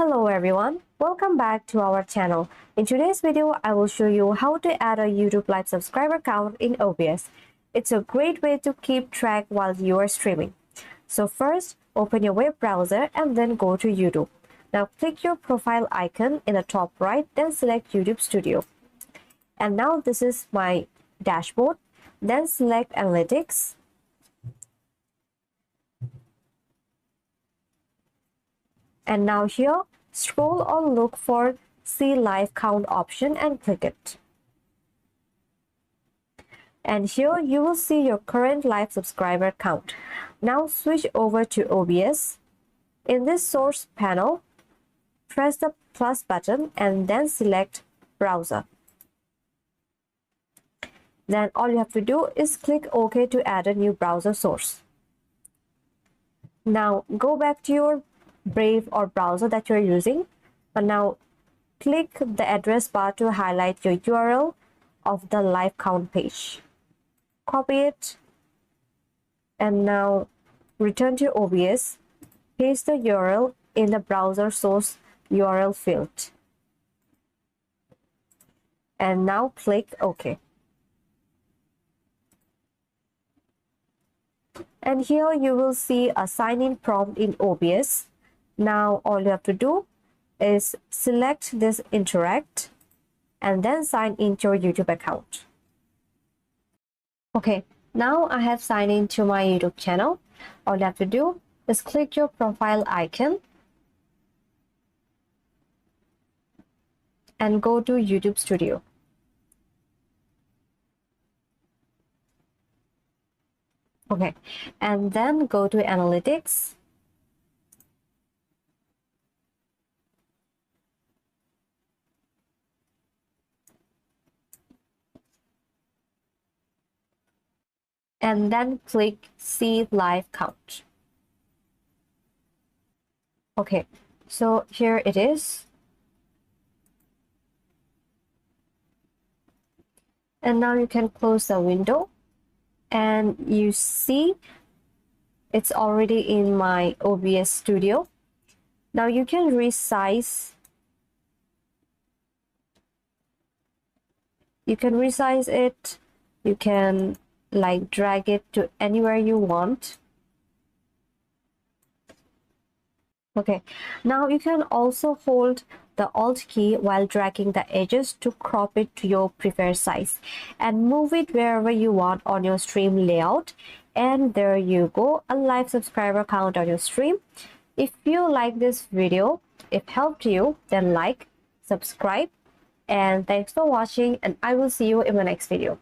Hello everyone, welcome back to our channel. In today's video, I will show you how to add a YouTube Live subscriber count in OBS. It's a great way to keep track while you are streaming. So first, open your web browser and then go to YouTube. Now click your profile icon in the top right, then select YouTube Studio. And now this is my dashboard. Then select Analytics. And now here, scroll or look for See Live Count option and click it. And here you will see your current live subscriber count. Now switch over to OBS. In this source panel, press the plus button and then select Browser. Then all you have to do is click OK to add a new browser source. Now go back to your Brave or browser that you're using, but now click the address bar to highlight your URL of the live count page. Copy it and now return to OBS. Paste the URL in the browser source URL field and now click OK. And here you will see a sign-in prompt in OBS. Now all you have to do is select this interact and then sign into your YouTube account. Okay, now I have signed into my YouTube channel. All you have to do is click your profile icon and go to YouTube Studio. Okay, and then go to Analytics. And then click See Live Count. Okay, so here it is. And now you can close the window and you see it's already in my OBS Studio. Now you can resize. You can resize it. You can like drag it to anywhere you want. Okay, now you can also hold the Alt key while dragging the edges to crop it to your preferred size and move it wherever you want on your stream layout. And there you go, a live subscriber count on your stream. If you like this video, if it helped you, then like, subscribe, and thanks for watching, and I will see you in my next video.